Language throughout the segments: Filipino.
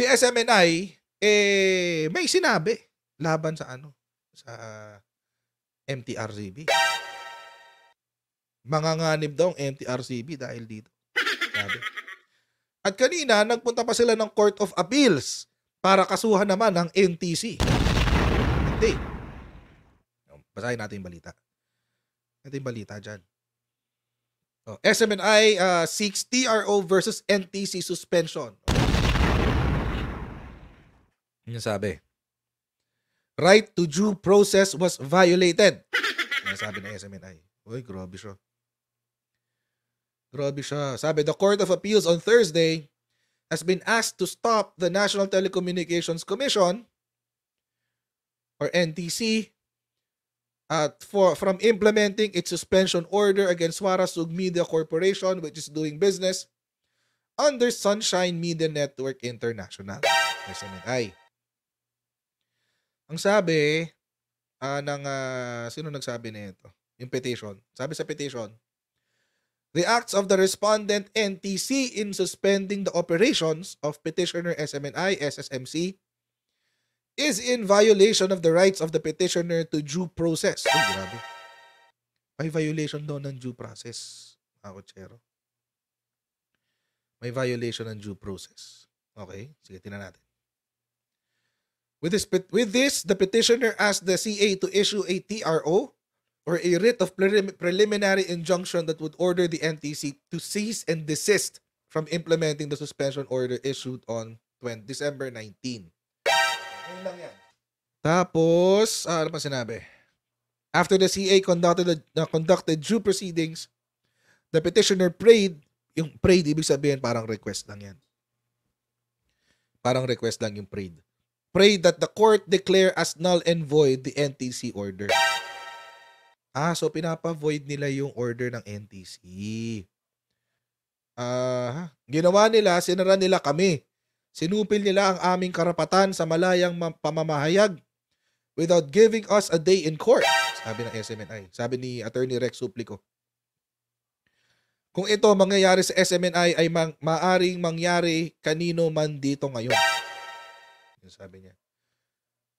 si SMNI, may sinabi laban sa sa MTRCB. Manganganib daw ang MTRCB dahil dito. Sabi. At kanina, nagpunta pa sila ng Court of Appeals para kasuhan naman ng NTC. Hindi. Basahin natin yung balita. Ito yung balita dyan. SMNI seeks TRO versus NTC suspension. Yung sabi. Right to due process was violated. Yung sabi ng SMNI. Uy, grabe siya. Grabe siya. Sabi, the Court of Appeals on Thursday has been asked to stop the National Telecommunications Commission or NTC from implementing its suspension order against Warasug Media Corporation, which is doing business under Sunshine Media Network International. SMNI. Ang sabi sino nagsabi na ito? Yung petition. Sabi sa petition, the acts of the respondent NTC in suspending the operations of petitioner SMNI, SSMC, is in violation of the rights of the petitioner to due process. Uy, grabe. May violation daw ng due process. Chero. May violation ng due process. Okay, sige, tingnan natin. With this, the petitioner asked the CA to issue a TRO or a writ of preliminary injunction that would order the NTC to cease and desist from implementing the suspension order issued on December 19. Ayun lang yan. Tapos, ano pa sinabi? After the CA conducted due proceedings, the petitioner prayed. Yung prayed, ibig sabihin parang request lang yan. Parang request lang yung prayed. Prayed that the court declare as null and void the NTC order. So pinapa-void nila yung order ng NTC. Ginawa nila, sinara nila kami. Sinupil nila ang aming karapatan sa malayang pamamahayag without giving us a day in court. Sabi ng SMNI. Sabi ni Attorney Rex Suplico. Kung ito mangyayari sa SMNI ay maaring mangyari kanino man dito ngayon. Sabi niya.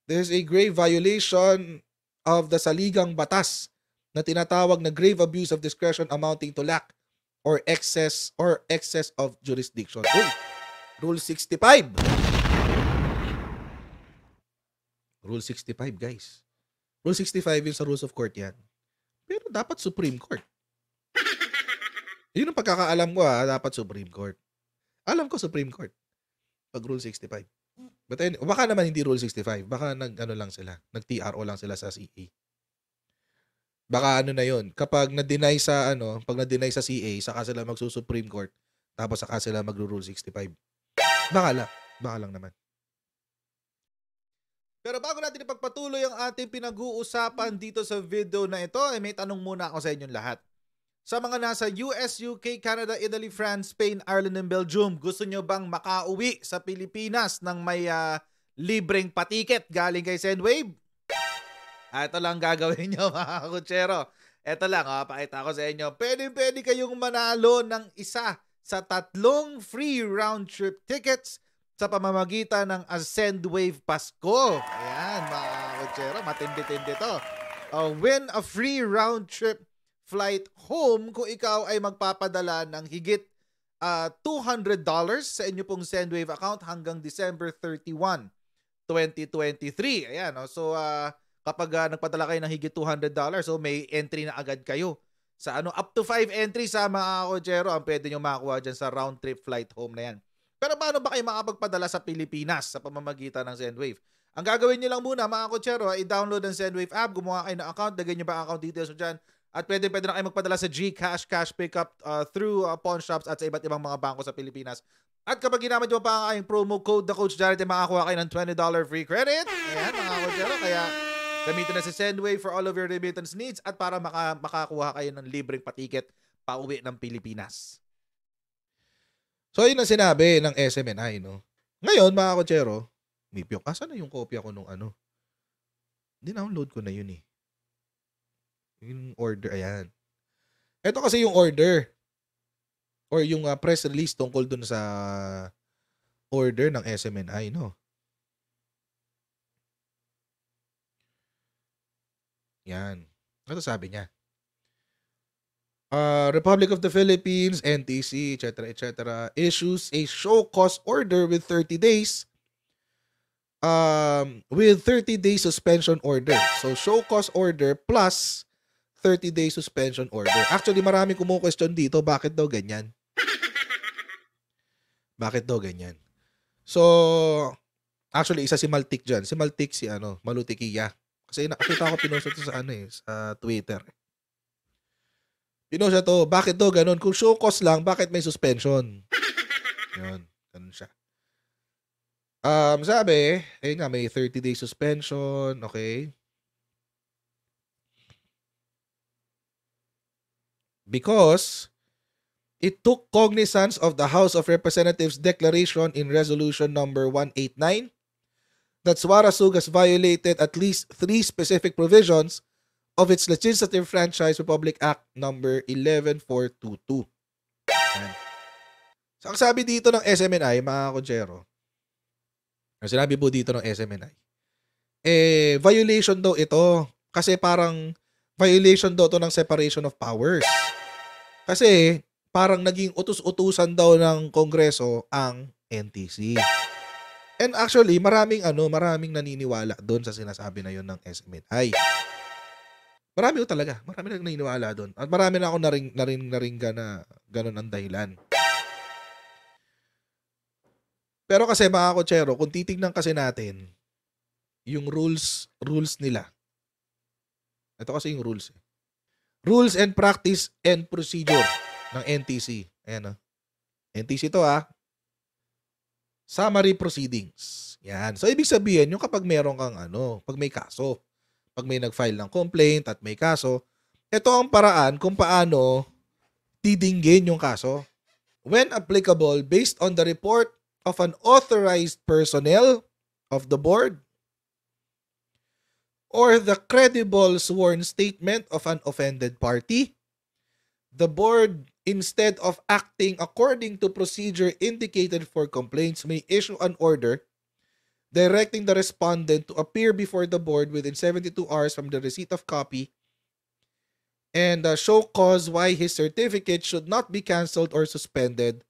There is a grave violation of the saligang batas na tinatawag na grave abuse of discretion amounting to lack or excess of jurisdiction. Uy, Rule 65. Rule 65, guys. Rule 65 yung sa Rules of Court yan. Pero dapat Supreme Court. Yun ang pagkakaalam ko dapat Supreme Court. Alam ko Supreme Court. Pag Rule 65. But baka naman hindi Rule 65. Baka nag-TRO lang sila sa CA. Baka na yun. Kapag na-deny sa CA, saka sila magsu-Supreme Court, tapos saka sila magro-Rule 65. Baka lang naman. Pero bago natin ipagpatuloy ang ating pinag-uusapan dito sa video na ito, may tanong muna ako sa inyong lahat. Sa mga nasa US, UK, Canada, Italy, France, Spain, Ireland, and Belgium, gusto nyo bang makauwi sa Pilipinas ng may libreng patiket galing kay Sendwave? Ito lang gagawin nyo mga kutsero. Ito lang, pakita ko sa inyo. Pwede kayong manalo ng isa sa 3 free round trip tickets sa pamamagitan ng Sendwave Pasko. Ayan mga kutsero, matindi-tindi to. Win a free round trip flight home kung ikaw ay magpapadala ng higit $200 sa inyo pong Sendwave account hanggang December 31, 2023. Ayan, so kapag nagpadala kayo ng higit $200, so may entry na agad kayo sa up to 5 entries sa mga kotsero ang pwede nyo makakuha dyan sa round trip flight home na yan. Pero paano ba kayo makapagpadala sa Pilipinas sa pamamagitan ng Sendwave? Ang gagawin nyo lang muna mga kotsero, i-download ang Sendwave app, gumawa kayo ng account, lagay nyo ba ang account details nyo dyan. At pwede na kayo magpadala sa GCash, cash pickup through pawn shops at sa iba't ibang mga bangko sa Pilipinas. At kapag ginamit nyo pa ang aking promo code, The Coach Jared, makakuha kayo ng $20 free credit. Ayan mga kotsero, kaya gamitin na si Sendwave for all of your remittance needs at para makakuha kayo ng libreng patiket pauwi ng Pilipinas. So yun ang sinabi ng SMNI, no? Ngayon mga kotsero, Mipyo, asan na yung kopya ko nung Dinownload ko na yun eh. Yung order, ayan. Ito kasi yung order or yung press release tungkol dun sa order ng SMNI, no? Yan. Ano sabi niya? Republic of the Philippines, NTC, etc., issues a show cause order with 30 days with 30-day suspension order. So, show cause order plus 30-day suspension order. Actually, marami kumu-question dito, bakit daw ganyan? Bakit daw ganyan? So, actually, isa si Maltik dyan. Si Maltik, si Malutikiya. Kasi nakita ko pinost ito sa sa Twitter. Pinost to, bakit daw ganun? Kung show cause lang, bakit may suspension? Yun, ganun siya. Sabi, nga, may 30-day suspension, okay? Because it took cognizance of the House of Representatives declaration in Resolution number 189 that Suarasug has violated at least 3 specific provisions of its Legislative Franchise Republic Act number 11422. So, ang sabi dito ng SMNI, mga konsyero, ang sinabi po dito ng SMNI, violation daw ito. Kasi parang violation daw ito ng separation of powers. Kasi parang naging utus-utusan daw ng Kongreso ang NTC. And actually, maraming naniniwala doon sa sinasabi na yun ng SMNI. Marami talaga. Marami nang naniniwala doon. At marami na ako naringga na ganun ang dahilan. Pero kasi mga kotsero, kung titignan kasi natin yung rules nila. Ito kasi yung rules. Rules and practice and procedure ng NTC. Ayan. NTC to Summary proceedings. Yan. So ibig sabihin, yung kapag meron kang pag may kaso, pag may nag-file ng complaint at may kaso, ito ang paraan kung paano didinggin yung kaso. When applicable, based on the report of an authorized personnel of the board or the credible sworn statement of an offended party, the board, instead of acting according to procedure indicated for complaints, may issue an order directing the respondent to appear before the board within 72 hours from the receipt of copy and show cause why his certificate should not be canceled or suspended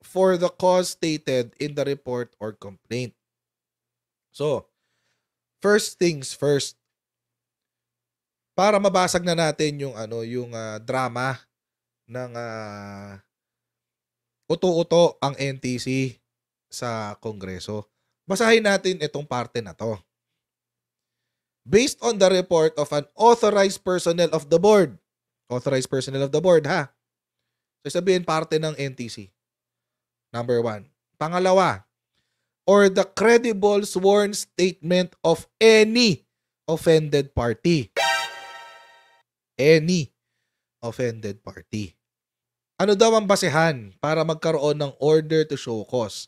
for the cause stated in the report or complaint. So, first things first. Para mabasag na natin yung drama ng uto-uto ang NTC sa Kongreso. Basahin natin itong parte na to. Based on the report of an authorized personnel of the board. Authorized personnel of the board, ha? So, sabihin parte ng NTC. Number 1. Pangalawa, or the credible sworn statement of any offended party. Any offended party. Ano daw ang basehan para magkaroon ng order to show cause?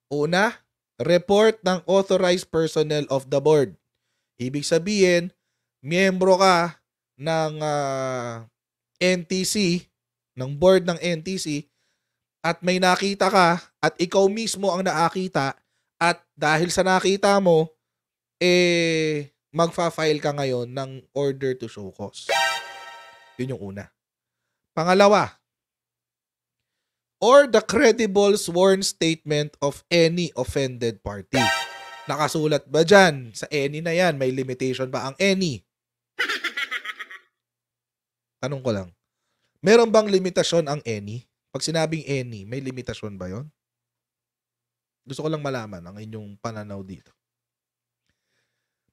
Una, report ng authorized personnel of the board. Ibig sabihin, miyembro ka ng NTC, ng board ng NTC, at may nakita ka at ikaw mismo ang nakakita at dahil sa nakita mo, magfa-file ka ngayon ng order to show cause. Yun yung una. Pangalawa, or the credible sworn statement of any offended party. Nakasulat ba dyan? Sa any na yan, may limitation ba ang any? Tanong ko lang. Meron bang limitasyon ang any? Pag sinabing any, may limitasyon ba yon? Gusto ko lang malaman ang inyong pananaw dito.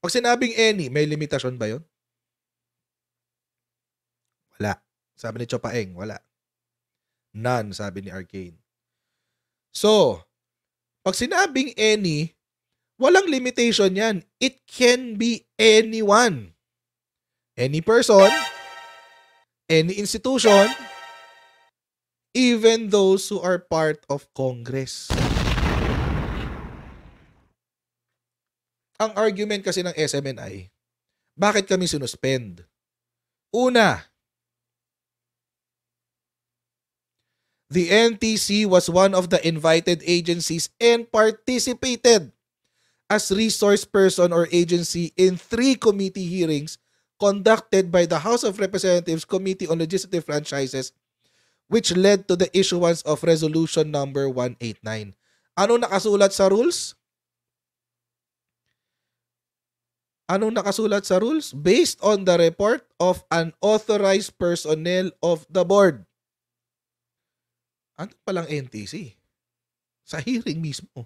Pag sinabing any, may limitasyon ba yon? Wala. Sabi ni Chopaeng, wala. None, sabi ni Arcane. So, pag sinabing any, walang limitation yan. It can be anyone. Any person, any institution, even those who are part of Congress. Ang argument kasi ng SMNI, bakit kami sinuspend? Una, The NTC was one of the invited agencies and participated as resource person or agency in 3 committee hearings conducted by the House of Representatives Committee on Legislative Franchises, which led to the issuance of Resolution number 189. Ano nakasulat sa rules? Anong nakasulat sa rules? Based on the report of an authorized personnel of the board. Ano palang NTC? Sa hearing mismo.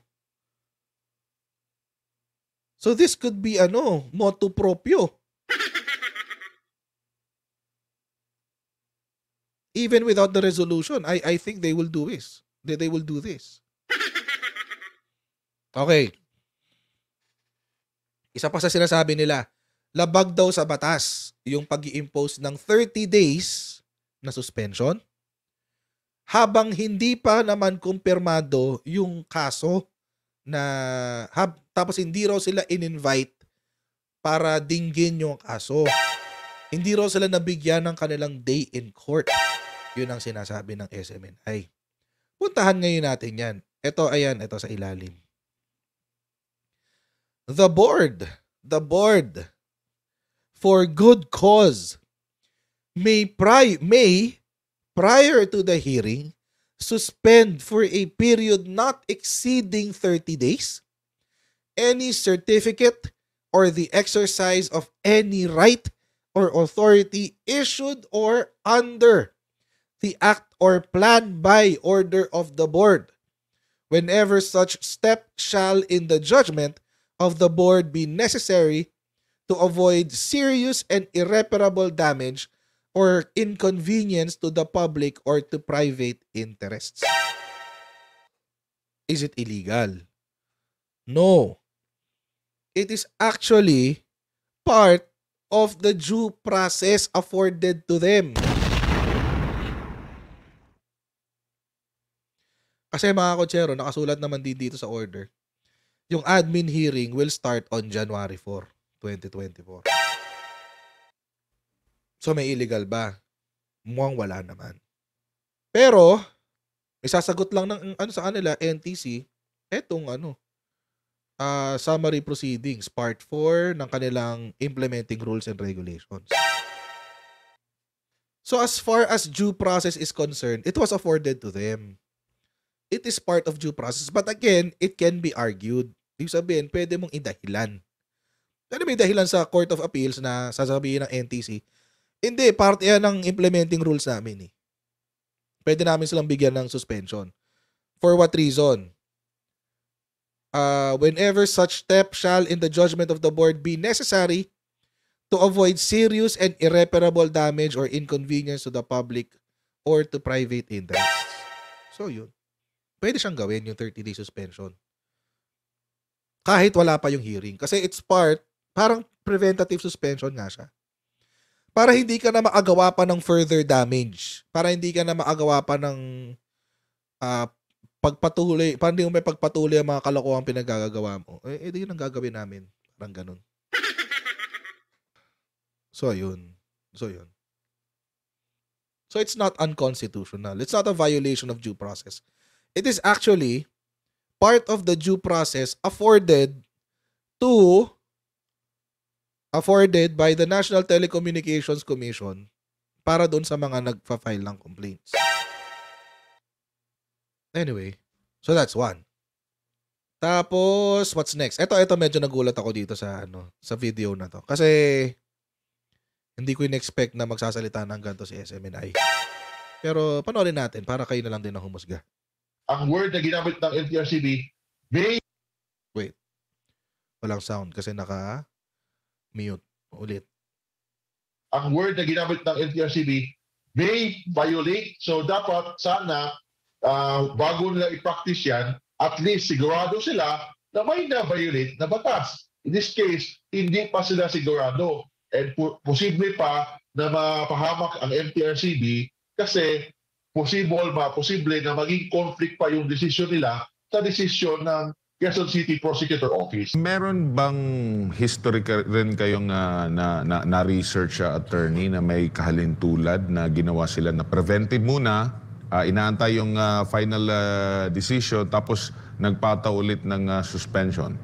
So this could be motu proprio. Even without the resolution, I think they will do this. They will do this. Okay. Isa pa sa sinasabi nila, labag daw sa batas yung pag-i-impose ng 30 days na suspension habang hindi pa naman kumpirmado yung kaso tapos hindi raw sila in-invite para dinggin yung kaso. Hindi raw sila nabigyan ng kanilang day in court. Yun ang sinasabi ng SMNI. Puntahan ngayon natin yan. Ito sa ilalim. The board, for good cause, may prior to the hearing, suspend for a period not exceeding 30 days any certificate or the exercise of any right or authority issued or under the act or plan by order of the board, whenever such step shall in the judgment of the board be necessary to avoid serious and irreparable damage or inconvenience to the public or to private interests. Is it illegal? No. It is actually part of the due process afforded to them. Kasi mga kotsero, nakasulat naman din dito sa order, yung admin hearing will start on January 4, 2024. So may illegal ba? Mukhang wala naman. Pero, isasagot lang ng sa kanila, NTC, etong summary proceedings, part 4 ng kanilang implementing rules and regulations. So as far as due process is concerned, it was afforded to them. It is part of due process. But again, it can be argued. Ibig sabihin, pwede mong idahilan. Pero may dahilan sa Court of Appeals na sasabihin ng NTC, hindi, part yan ng implementing rules namin. Pwede namin silang bigyan ng suspension. For what reason? Whenever such step shall in the judgment of the board be necessary to avoid serious and irreparable damage or inconvenience to the public or to private interests. So yun. Pwede siyang gawin yung 30-day suspension. Kahit wala pa yung hearing. Kasi it's parang preventative suspension nga siya. Para hindi ka na maagawa pa ng further damage. Para hindi ka na maagawa pa ng pagpatuloy. Para hindi mo may pagpatuloy ang mga kalokohang pinagagagawa mo. Di yun ang gagawin namin. Parang ganun. So, yun. So, it's not unconstitutional. It's not a violation of due process. It is actually part of the due process afforded by the National Telecommunications Commission para doon sa mga nagfa-file ng complaints. Anyway, so that's one. Tapos, what's next? Ito medyo nagulat ako dito sa video na to. Kasi hindi ko in-expect na magsasalita ng ganito si SMNI. Pero panoorin natin para kayo na lang din ang humusga. Ang word na ginamit ng LTRCB may... Wait. Walang sound kasi naka-mute. Ulit. Ang word na ginamit ng LTRCB may violate. So dapat sana bago nila i-practice yan, at least sigurado sila na may na-violate na batas. In this case, hindi pa sila sigurado. And posible pa na mapahamak ang LTRCB kasi posible na maging conflict pa yung desisyon nila sa desisyon ng Quezon City Prosecutor Office. Meron bang history rin kayong na-research attorney na may kahalintulad na ginawa sila na preventive muna, inaantay yung final decision tapos nagpataw ulit ng suspension.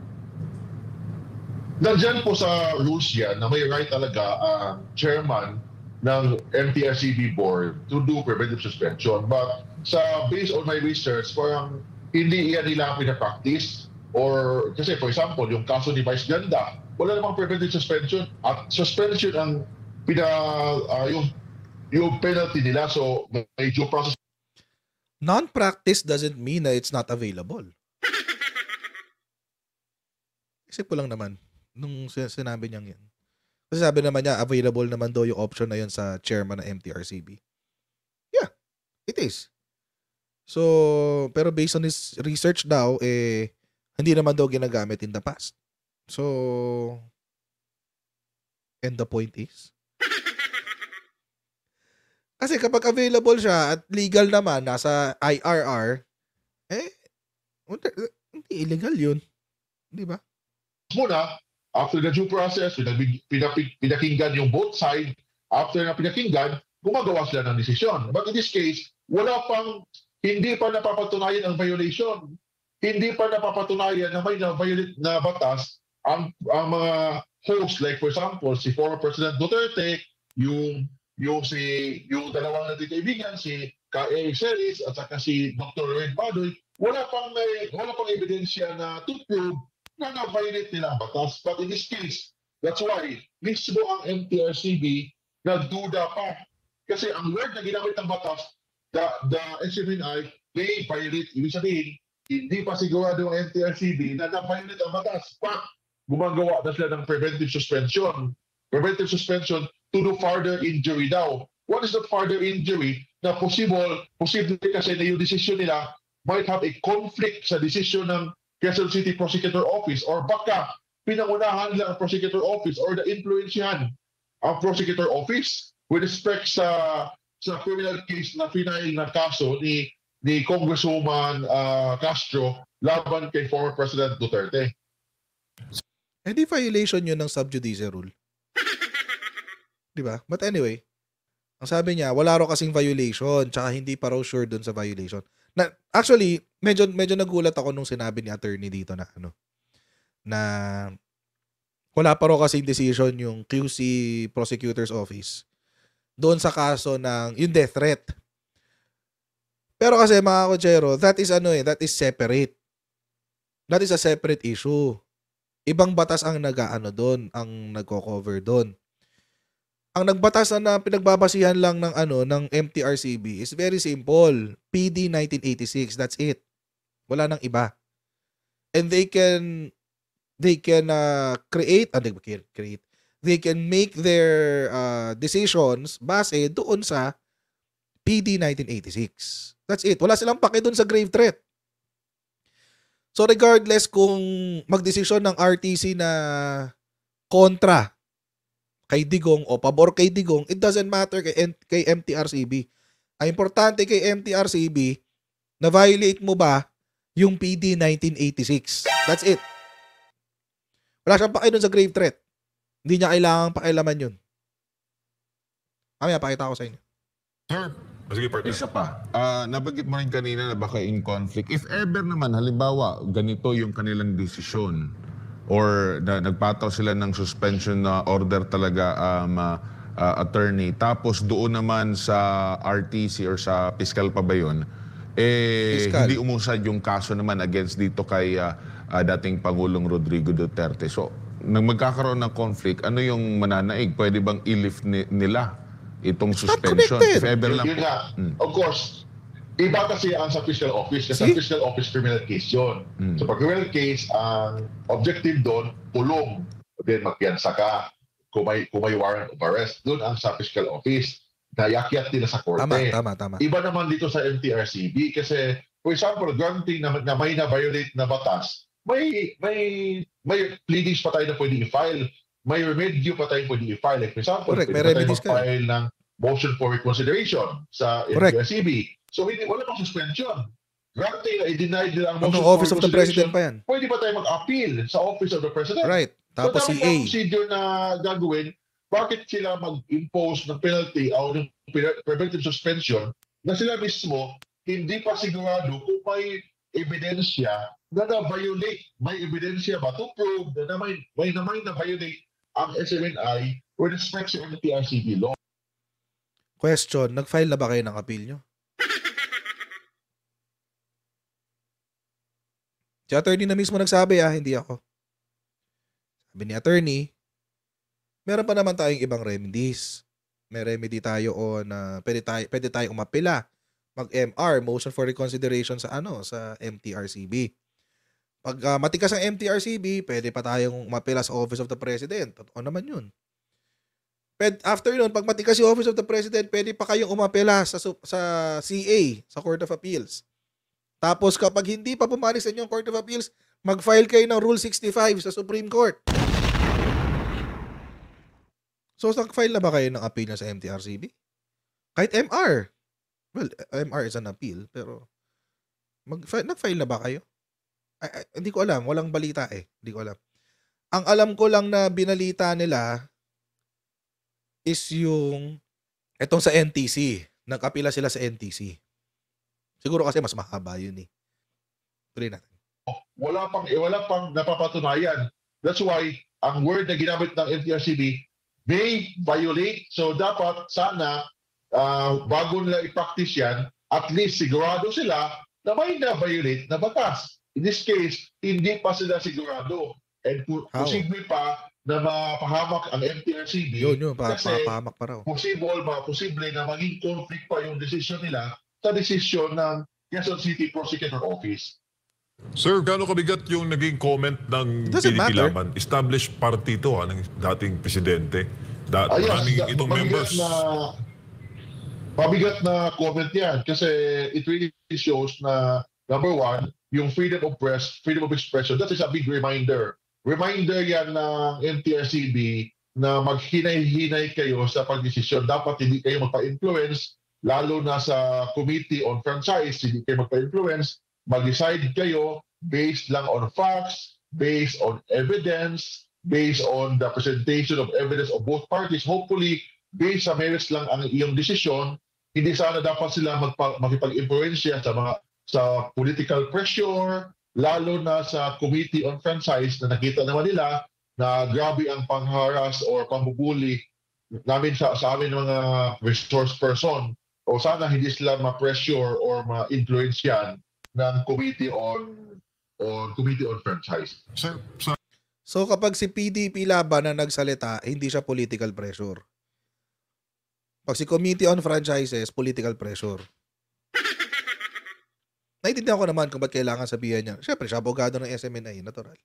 Nandiyan po sa rules yan na may right talaga ang chairman ng MTRCB board to do preventive suspension. But based on my research, parang hindi yan nila pinapractice. Or kasi for example, yung kaso ni Vice Ganda, wala namang preventive suspension. At suspension ang yung penalty nila. So may due process. Non-practice doesn't mean na it's not available. Isip ko lang naman nung sinabi niyang yan. Kasi sabi naman niya, available naman daw yung option na yun sa chairman ng MTRCB. Yeah, it is. So, pero based on his research daw, hindi naman daw ginagamit in the past. So, and the point is? Kasi kapag available siya at legal naman, nasa IRR, hindi illegal yun. Di ba? Muna, after the due process, pinakinggan yung both side, after na pinakinggan, gumagawa sila ng desisyon. But in this case, hindi pa napapatunayan ang violation. Hindi pa napapatunayan na may na-violate na batas ang mga host, like for example, si former President Duterte, yung dalawang nating kaibigan, si K.A. Celis at saka si Dr. Red Badoy, wala pang ebidensya na to prove na na-violate nila ang batas. But in this case, that's why mismo ang MTRCB nagduda pa. Kasi ang word na ginamit ng batas, the SMNI may violate. Ibig sabihin, hindi pa sigurado ang MTRCB na na-violate ang batas. But gumagawa na sila ng preventive suspension. Preventive suspension to do further injury daw. What is the further injury? Na posible kasi na yung decision nila might have a conflict sa decision ng Quezon City Prosecutor Office, or baka pinangunahan lang ang Prosecutor Office or the influensyahan ang Prosecutor Office with respect sa criminal case na final na kaso ni Congresswoman Castro laban kay former President Duterte. Hindi violation yun ng sub judice rule. Diba? But anyway, ang sabi niya, wala raw kasing violation, tsaka hindi pa raw sure dun sa violation. Actually, medyo nagulat ako nung sinabi ni attorney dito na na wala pa raw kasing decision yung QC Prosecutor's Office doon sa kaso ng yung death threat. Pero kasi mga kotsero, that is separate. That is a separate issue. Ibang batas ang doon, ang nagko-cover doon. Ang nagbatas na pinagbabasihan lang ng MTRCB is very simple. PD 1986, that's it. Wala nang iba. And they can they can make their decisions base doon sa PD 1986. That's it. Wala silang pake doon sa grave threat. So regardless kung magdesisyon ng RTC na kontra kay Digong o pabor kay Digong, it doesn't matter kay MTRCB. Ang importante kay MTRCB, na-violate mo ba yung PD 1986? That's it. Wala siyang pake doon sa grave threat. Hindi niya kailangang pakialaman yun. Mamaya, pakita ko sa inyo. Sir, sige, isa pa. Nabanggit mo rin kanina na baka in conflict. If ever naman, halimbawa, ganito yung kanilang desisyon or nagpataw sila ng suspension na order talaga attorney, tapos doon naman sa RTC or sa fiscal pa ba yun, hindi umusad yung kaso naman against dito kay dating Pangulong Rodrigo Duterte. So, nang magkakaroon ng conflict, ano yung mananaig? Pwede bang i-lift nila itong suspension? If ever lang. Yun nga. Of course, iba kasi ang sa fiscal office. Kasi sa fiscal office, criminal case yun. So pag criminal case, ang objective doon, tulong. Then magpiyansa ka kung may warrant of arrest. Doon ang sa fiscal office. Nayakyat nila sa korte. Tama. Iba naman dito sa MTRCB kasi, for example, granting na may na-violate na batas, may pleadings pa tayo na pwede i-file. May remedyo pa tayo pwede i-file. Like, for example, correct, pwede tayo mag-file ng motion for reconsideration sa MTRCB. So, wala pang suspension. Granting na i-deny nila ang motion for Office of the President pa yan. Pwede pa tayo mag-appeal sa Office of the President. Right. Tapos so, CA. procedure na gagawin, bakit sila mag-impose ng penalty o ng preventive suspension na sila mismo hindi pa sigurado kung may ebidensya na na-violate. May ebidensya ba to prove na may na-violate ang SMNI with respect sa NTRCB law? Question, nag-file na ba kayo ng appeal nyo? Si attorney na mismo nagsabi hindi ako. Sabi ni attorney, meron pa naman tayong ibang remedies. May remedy tayo on pwede tayo umapila, mag-MR, motion for reconsideration sa sa MTRCB. Pag matikas ang MTRCB, pwede pa tayong umapila sa Office of the President. Totoo naman 'yun. After nun, pag matikas yung Office of the President, pwede pa kayong umapela sa CA, sa Court of Appeals. Tapos kapag hindi pa pumanig sa inyong Court of Appeals, mag-file kayo ng Rule 65 sa Supreme Court. So, nag-file na ba kayo ng appeal na sa MTRCB? Kahit MR. Well, MR is an appeal, pero nag-file na ba kayo? Hindi ko alam. Walang balita Hindi ko alam. Ang alam ko lang na binalita nila is yung etong sa NTC. Nag-apila sila sa NTC. Siguro kasi mas mahaba yun Tuloy natin. Wala pang napapatunayan. That's why ang word na ginamit ng MTRCB may violate. So dapat sana bago nila i-practice yan, at least sigurado sila na may na-violate na batas. In this case, hindi pa sila sigurado. And posible pa na mapahamak ang MTRCB. Yun, mapahamak pa raw. Posible na maging conflict pa yung decision nila sa desisyon ng Quezon City Prosecutor Office. Sir, gaano kabigat yung naging comment ng PDP Laban? Established party ito ng dating presidente. Maraming itong members. Mabigat na comment yan kasi it really shows na number one, yung freedom of press, freedom of expression, that is a big reminder. Reminder yan ng MTRCB na maghinay-hinay kayo sa pagdesisyon. Dapat hindi kayo magpa-influence, lalo na sa Committee on Franchise, hindi kayo magpa-influence. Mag-decide kayo based lang on facts, based on evidence, based on the presentation of evidence of both parties. Hopefully, based sa merits lang ang iyong desisyon, hindi sana dapat sila makipag-influensya sa political pressure, lalo na sa Committee on Franchise na nakita naman nila na grabe ang pangharas or pambubuli namin sa amin mga resource person. O sana hindi sila ma-pressure or ma-influensyan ng Committee on Franchise. Sir, so kapag si PDP Laban na nagsalita, hindi siya political pressure. Pag si Committee on Franchises, political pressure. Naiintindihan ko naman kung ba't kailangan sabihan niya. Siyempre, siya abogado ng SMNI, natural.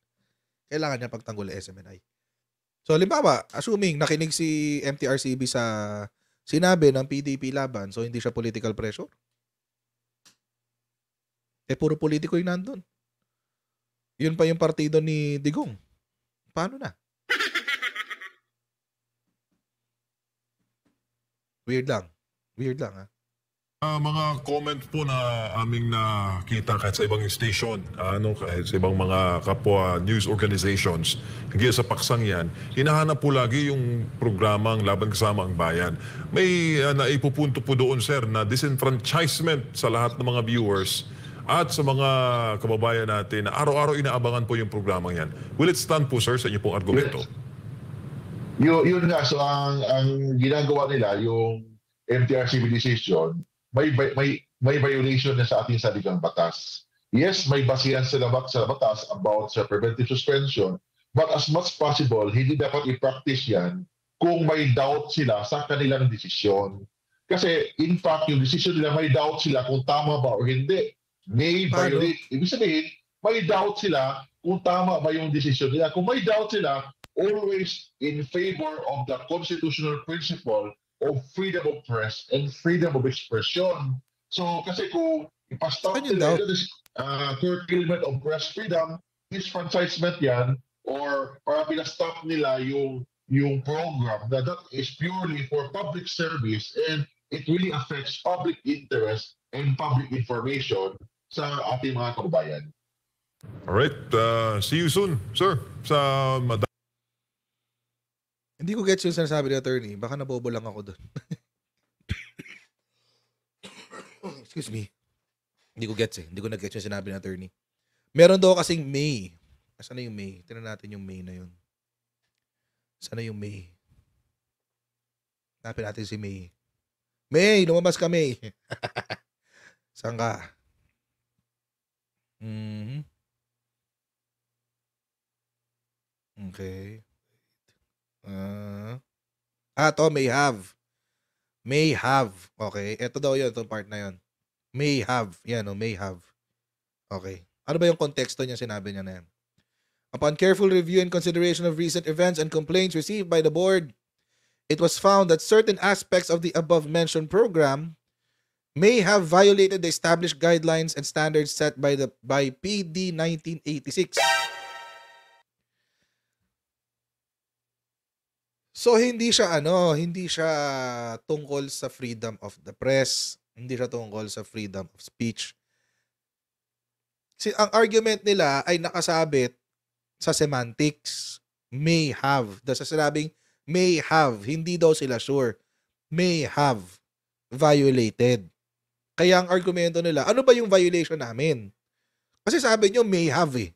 Kailangan niya pagtanggol ang SMNI. So, halimbawa, assuming nakinig si MTRCB sa sinabi ng PDP Laban, so hindi siya political pressure? Puro politiko yung nandun. Yun pa yung partido ni Digong. Paano na? Weird lang mga comment po na aming nakita kahit sa ibang station, kahit sa ibang mga kapwa news organizations, higit sa paksang yan, hinahanap po lagi yung programang Laban Kasama ang Bayan. May naipupunto po doon, sir, na disenfranchisement sa lahat ng mga viewers at sa mga kababayan natin na araw-araw inaabangan po yung programang yan. Will it stand po, sir, sa inyo pong argumento? Yun nga, so ang ginagawa nila, yung MTRCB decision, may violation na sa ating saligang batas. Yes, may basihan sa batas about sa preventive suspension, but as much possible, hindi dapat i-practice yan kung may doubt sila sa kanilang desisyon. Kasi in fact, yung decision nila, may doubt sila kung tama ba o hindi. May violate. Ibig sabihin, may doubt sila kung tama ba yung decision nila. Kung may doubt sila, always in favor of the constitutional principle of freedom of press and freedom of expression. So, kasi kung ipastop nila, curtailment of press freedom, disfranchisement yan, or para pinastop nila yung program that is purely for public service and it really affects public interest and public information sa ating mga kababayan. Alright, see you soon, sir, sa Hindi ko gets yung sinasabi ni attorney. Baka nabobo lang ako doon. Excuse me. Hindi ko gets eh. Hindi ko na-gets yung sinabi ng attorney. Meron daw kasing May. Saan na yung May? Tingnan natin yung May na yun. Saan na yung May? Hanapin natin si May. May! Lumabas ka, May! Saan ka? Okay. To may have. May have. Okay. Ito daw yun. Itong part na yun. May have. Yan o, may have. Okay. Ano ba yung konteksto niya sinabi niya na yan? Upon careful review and consideration of recent events and complaints received by the board, it was found that certain aspects of the above-mentioned program may have violated the established guidelines and standards set by PD 1986. So hindi siya tungkol sa freedom of the press, hindi siya tungkol sa freedom of speech. Ang argument nila ay nakasabit sa semantics. May have. Dahil sa sinabing may have, hindi daw sila sure. May have violated. Kaya ang argumento nila, ano ba yung violation namin? Kasi sabi nyo, may have eh.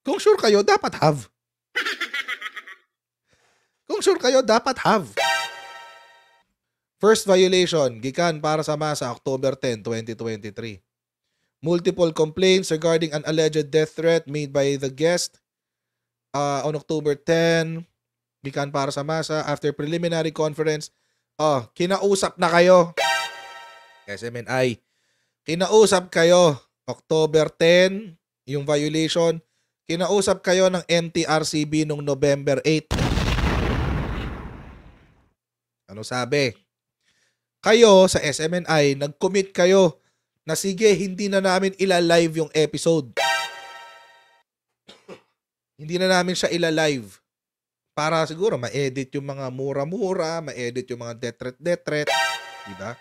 Kung sure kayo, dapat have. Kung sure kayo, dapat have. First violation, gikan para sa masa, October 10, 2023. Multiple complaints regarding an alleged death threat made by the guest on October 10. Gikan para sa masa, after preliminary conference. Kinausap na kayo. SMNI. Kinausap kayo. October 10, yung violation. Kinausap kayo ng MTRCB nung November 8. Ano sabi? Kayo sa SMNI, nag-commit kayo na sige, hindi na namin ila-live yung episode. Hindi na namin siya ila-live. Para siguro ma-edit yung mga mura-mura, ma-edit yung mga detret. Diba?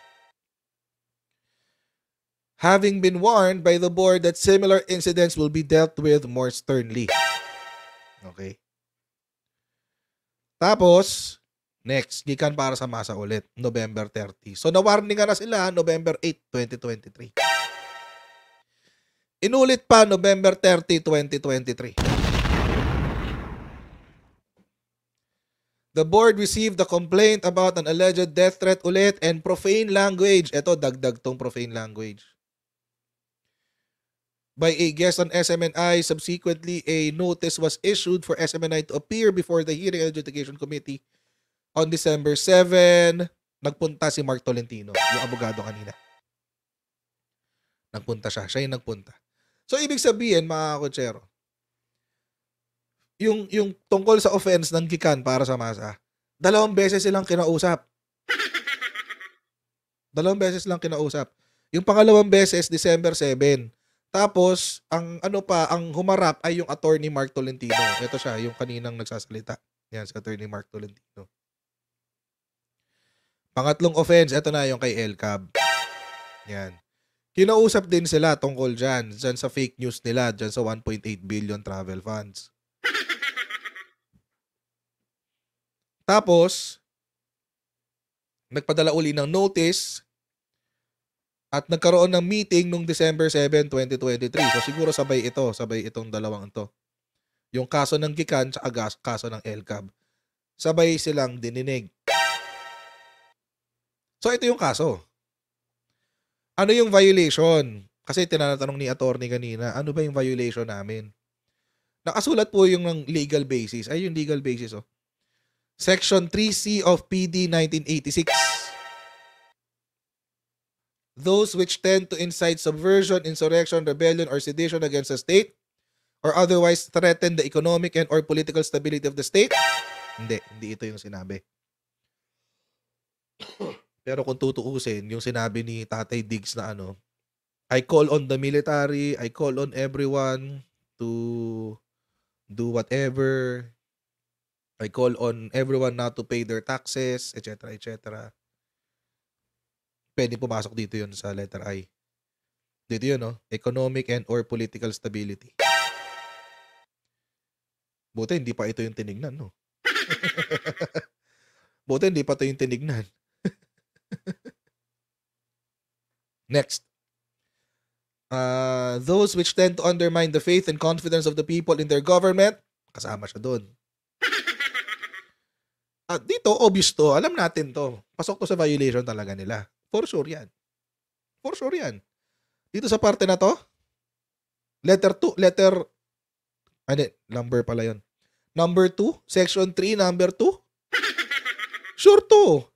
Having been warned by the board that similar incidents will be dealt with more sternly. Okay. Tapos, next, gikan para sa masa ulit, November 30. So, na-warningan na sila November 8, 2023. Inulit pa November 30, 2023. The board received a complaint about an alleged death threat ulit and profane language. Ito, dagdag tong profane language. By a guest on SMNI. Subsequently, a notice was issued for SMNI to appear before the Hearing and Adjudication Committee on December 7. Nagpunta si Mark Tolentino, yung abogado kanina. Nagpunta siya. Siya yung nagpunta. So, ibig sabihin, mga kutsero, yung tungkol sa offense ng gikan para sa masa, 2 beses silang kinausap. 2 beses lang kinausap. Yung pangalawang beses, December 7. Tapos, ang humarap ay yung attorney Mark Tolentino. Ito siya, yung kaninang nagsasalita. Yan, si attorney Mark Tolentino. Pangatlong offense, ito na yung kay LCAB. Yan. Kinausap din sila tungkol dyan sa fake news nila, dyan sa 1.8 billion travel funds. Tapos, nagpadala uli ng notice at nagkaroon ng meeting nung December 7, 2023. So siguro sabay itong dalawang ito. Yung kaso ng gikan at kaso ng LCAB. Sabay silang dininig. So ito yung kaso. Ano yung violation? Kasi tinatanong ni attorney kanina, ano ba yung violation namin? Nakasulat po yung ng legal basis. Ay, yung legal basis, oh. Section 3C of PD 1986. Those which tend to incite subversion, insurrection, rebellion, or sedition against the state, or otherwise threaten the economic and or political stability of the state. Hindi ito yung sinabi. Pero kung tutuusin, yung sinabi ni Tatay Diggs na I call on the military, I call on everyone to do whatever, I call on everyone not to pay their taxes, etc., etc. Pwede pumasok dito yun sa letter I. Dito yun, no? Economic and or political stability. Buti hindi pa ito yung tinignan, no? Buti hindi pa ito yung tinignan. Next. Those which tend to undermine the faith and confidence of the people in their government, kasama siya doon. At dito, obvious to. Alam natin to. Pasok to sa violation talaga nila. For sure yan. For sure yan. Dito sa parte na to, number pala yun. Number 2, section 3, number 2. Sure to.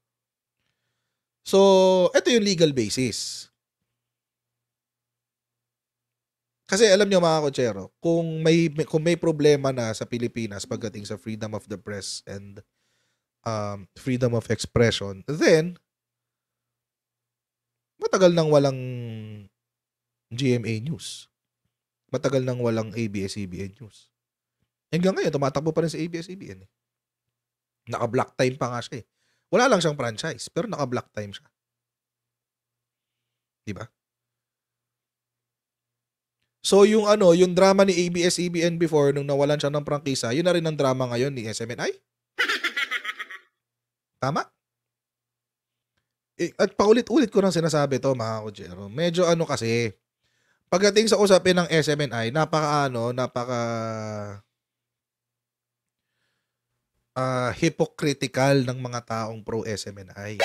So, ito yung legal basis. Kasi alam nyo mga kotsero, kung may problema na sa Pilipinas pagdating sa freedom of the press and freedom of expression, then matagal nang walang GMA News. Matagal nang walang ABS-CBN News. Hanggang ngayon, tumatakbo pa rin sa ABS-CBN. Naka-block time pa nga siya eh. Wala lang siyang franchise, pero naka-block time siya. Diba? So yung drama ni ABS-CBN before nung nawalan siya ng prangkisa, yun na rin ang drama ngayon ni SMNI. Tama? At paulit-ulit ko nang sinasabi to mga kotsero. Medyo kasi, pagdating sa usapin ng SMNI, napaka hypocritical ng mga taong pro SMNI.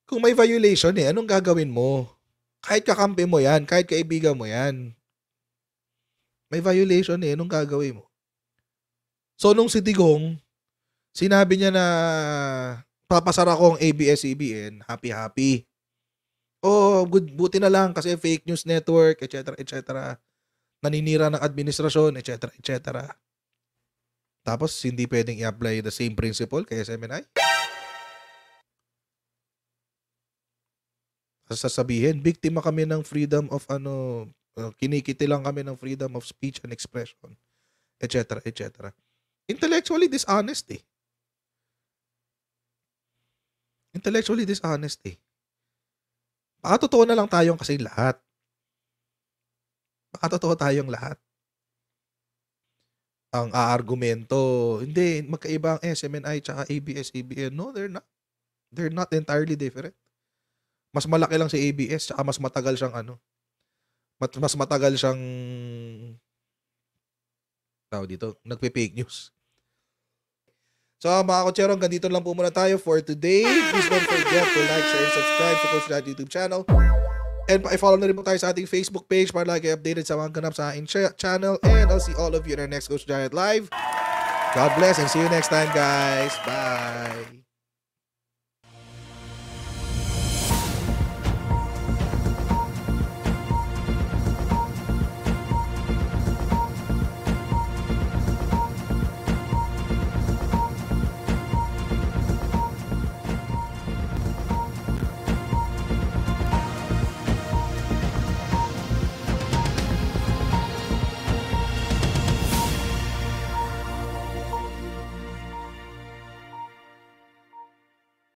Kung may violation anong gagawin mo? Kahit kakampi mo yan, kahit kaibigan mo yan. May violation anong gagawin mo? So, nung si Digong, sinabi niya na papasara ko ang ABS-CBN, happy-happy. Oh, good, buti na lang kasi fake news network, etc., etc. Naninira ng administrasyon, etc., etc. Tapos, hindi pwedeng i-apply the same principle kay SMNI? Sasabihin, biktima kami ng freedom of kinikiti lang kami ng freedom of speech and expression, etc., etc. Intellectually dishonest Intellectually dishonest Baka totoo na lang tayong kasi lahat. Baka totoo tayong lahat. Ang aargumento, hindi, magkaiba ang SMNI tsaka ABS-CBN. No, they're not. They're not entirely different. Mas malaki lang si ABS tsaka mas matagal siyang mas matagal siyang nagpe-fake news. So mga kotsero, hanggang dito lang po muna tayo for today. Please don't forget to like, share, and subscribe sa Coach Dad YouTube channel. And pa-follow na rin po tayo sa ating Facebook page para lagi updated sa mga ganap sa ating channel. And I'll see all of you in our next Coach Giant Live. God bless and see you next time, guys. Bye!